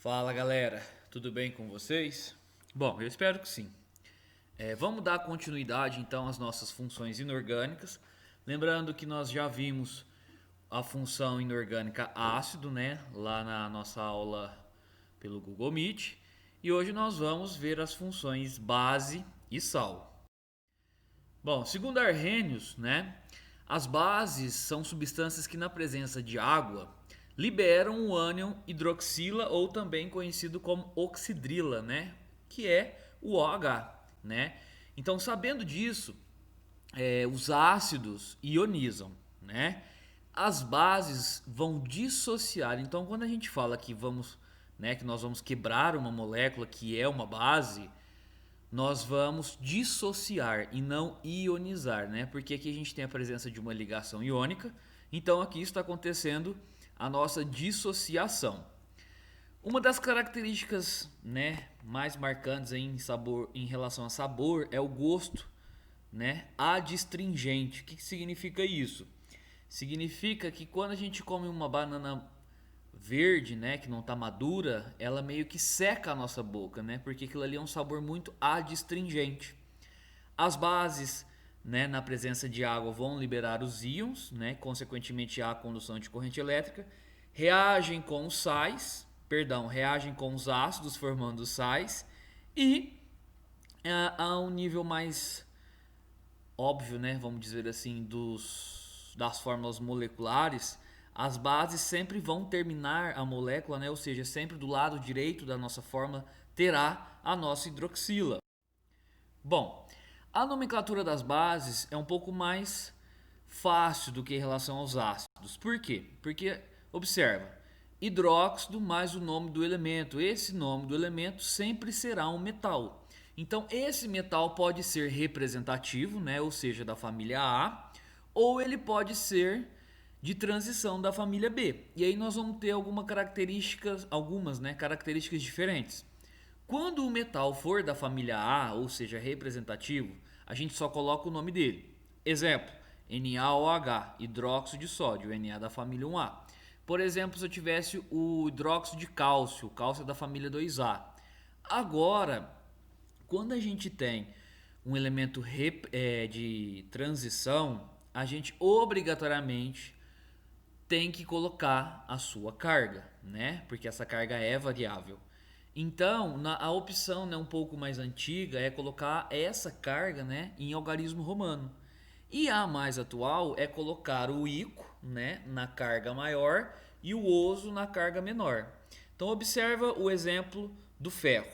Fala galera, tudo bem com vocês? Bom, eu espero que sim. Vamos dar continuidade então às nossas funções inorgânicas. Lembrando que nós já vimos a função inorgânica ácido, né? Lá na nossa aula pelo Google Meet. E hoje nós vamos ver as funções base e sal. Bom, segundo Arrhenius, né? As bases são substâncias que na presença de água liberam o ânion hidroxila ou também conhecido como oxidrila, né? Que é o OH, né? Então, sabendo disso, os ácidos ionizam, né? As bases vão dissociar. Então, quando a gente fala que que nós vamos quebrar uma molécula que é uma base, nós vamos dissociar e não ionizar, né? Porque aqui a gente tem a presença de uma ligação iônica, então aqui está acontecendo a nossa dissociação. Uma das características, né, mais marcantes em relação a sabor é o gosto, né, adstringente. O que significa isso? Significa que quando a gente come uma banana verde, né, que não está madura, ela meio que seca a nossa boca, né, porque aquilo ali é um sabor muito adstringente. As bases, né, na presença de água vão liberar os íons, né, consequentemente há a condução de corrente elétrica, reagem com os sais, reagem com os ácidos formando sais e a um nível mais óbvio, né, vamos dizer assim, das fórmulas moleculares, as bases sempre vão terminar a molécula, né, ou seja, sempre do lado direito da nossa fórmula terá a nossa hidroxila. Bom, a nomenclatura das bases é um pouco mais fácil do que em relação aos ácidos. Por quê? Porque, observa, hidróxido mais o nome do elemento. Esse nome do elemento sempre será um metal. Então, esse metal pode ser representativo, né, ou seja, da família A, ou ele pode ser de transição da família B. E aí nós vamos ter algumas características diferentes. Quando o metal for da família A, ou seja, representativo, a gente só coloca o nome dele. Exemplo, NaOH, hidróxido de sódio, Na da família 1A. Por exemplo, se eu tivesse o hidróxido de cálcio, o cálcio é da família 2A. Agora, quando a gente tem um elemento de transição, a gente obrigatoriamente tem que colocar a sua carga, né? Porque essa carga é variável. Então, a opção, né, um pouco mais antiga é colocar essa carga, né, em algarismo romano. E a mais atual é colocar o ico, né, na carga maior e o oso na carga menor. Então observa o exemplo do ferro.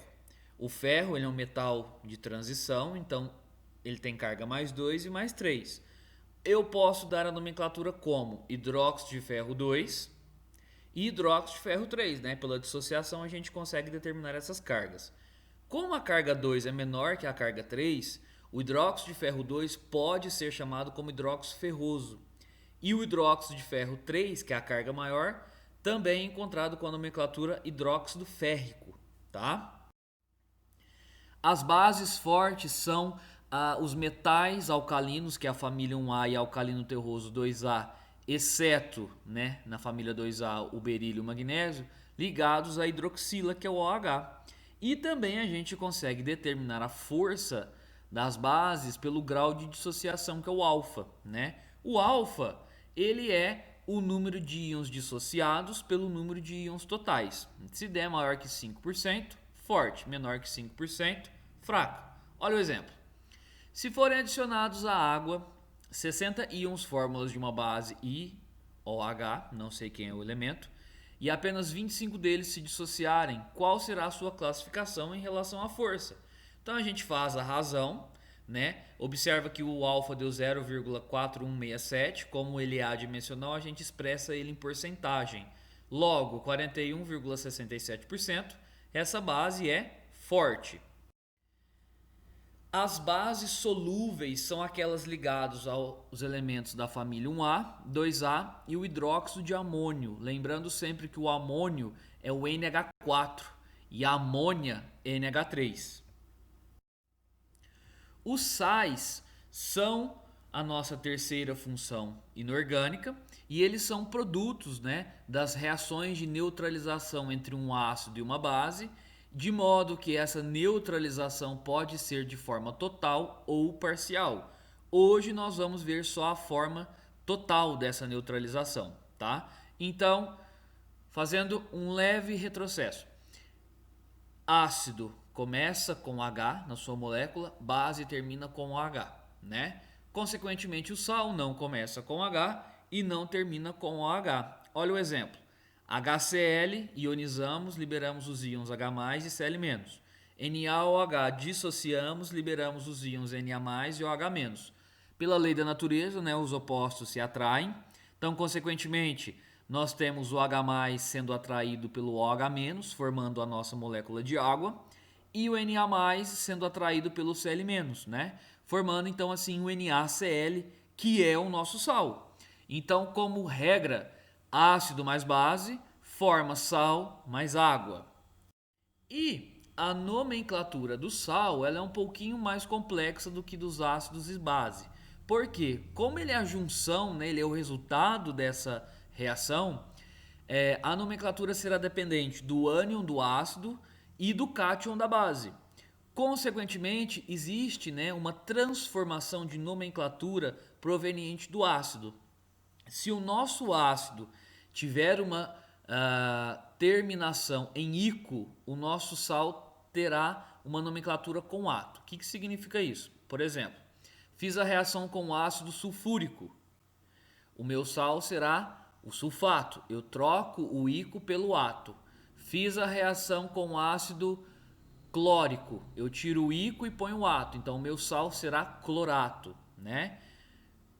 O ferro ele é um metal de transição, então ele tem carga mais 2 e mais 3. Eu posso dar a nomenclatura como hidróxido de ferro 2 e hidróxido de ferro 3, né? Pela dissociação a gente consegue determinar essas cargas. Como a carga 2 é menor que a carga 3, o hidróxido de ferro 2 pode ser chamado como hidróxido ferroso. E o hidróxido de ferro 3, que é a carga maior, também é encontrado com a nomenclatura hidróxido férrico, tá? As bases fortes são os metais alcalinos, que é a família 1A e alcalino terroso 2A, exceto, né, na família 2A, o berílio e o magnésio, ligados à hidroxila, que é o OH. E também a gente consegue determinar a força das bases pelo grau de dissociação, que é o alfa, né? O alfa, ele é o número de íons dissociados pelo número de íons totais. Se der maior que 5%, forte, menor que 5%, fraco. Olha o exemplo. Se forem adicionados à água 60 íons fórmulas de uma base IOH, não sei quem é o elemento, e apenas 25 deles se dissociarem, qual será a sua classificação em relação à força? Então a gente faz a razão, né? Observa que o alfa deu 0,4167, como ele é adimensional, a gente expressa ele em porcentagem. Logo, 41,67%, essa base é forte. As bases solúveis são aquelas ligadas aos elementos da família 1A, 2A e o hidróxido de amônio. Lembrando sempre que o amônio é o NH4 e a amônia é NH3. Os sais são a nossa terceira função inorgânica, e eles são produtos, né, das reações de neutralização entre um ácido e uma base, de modo que essa neutralização pode ser de forma total ou parcial. Hoje nós vamos ver só a forma total dessa neutralização, tá? Então, fazendo um leve retrocesso. Ácido começa com H na sua molécula, base termina com H, né? Consequentemente, o sal não começa com H e não termina com OH. Olha o exemplo. HCl, ionizamos, liberamos os íons H+, e Cl-. NaOH, dissociamos, liberamos os íons Na+, e OH-. Pela lei da natureza, né, os opostos se atraem. Então, consequentemente, nós temos o H+ sendo atraído pelo OH-, formando a nossa molécula de água, e o Na+ sendo atraído pelo Cl-, né? Formando então assim o NaCl, que é o nosso sal. Então, como regra, ácido mais base forma sal mais água. E a nomenclatura do sal ela é um pouquinho mais complexa do que dos ácidos e base. Por quê? Como ele é a junção, né, ele é o resultado dessa reação, a nomenclatura será dependente do ânion do ácido e do cátion da base. Consequentemente, existe, né, uma transformação de nomenclatura proveniente do ácido. Se o nosso ácido tiver uma terminação em ico, o nosso sal terá uma nomenclatura com ato. O que significa isso? Por exemplo, fiz a reação com o ácido sulfúrico. O meu sal será o sulfato. Eu troco o ico pelo ato. Fiz a reação com ácido clórico. Eu tiro o ico e ponho o ato. Então, o meu sal será clorato, né?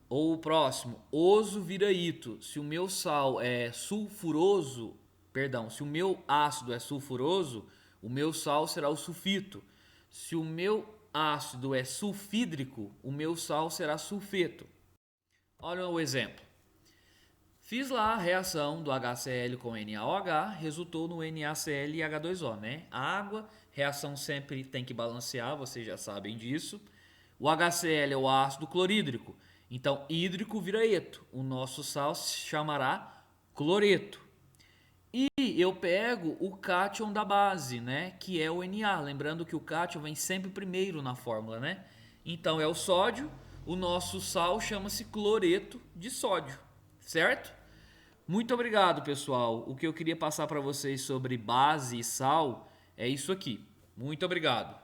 Ou o próximo, oso vira ito. Se o meu sal é sulfuroso, perdão, se o meu ácido é sulfuroso, o meu sal será o sulfito. Se o meu ácido é sulfídrico, o meu sal será sulfeto. Olha o exemplo. Fiz lá a reação do HCl com NaOH, resultou no NaCl e H2O, né? A água, reação sempre tem que balancear, vocês já sabem disso. O HCl é o ácido clorídrico, então hídrico vira eto. O nosso sal se chamará cloreto. E eu pego o cátion da base, né? Que é o Na. Lembrando que o cátion vem sempre primeiro na fórmula, né? Então é o sódio, o nosso sal chama-se cloreto de sódio, certo? Muito obrigado, pessoal. O que eu queria passar para vocês sobre base e sal é isso aqui. Muito obrigado.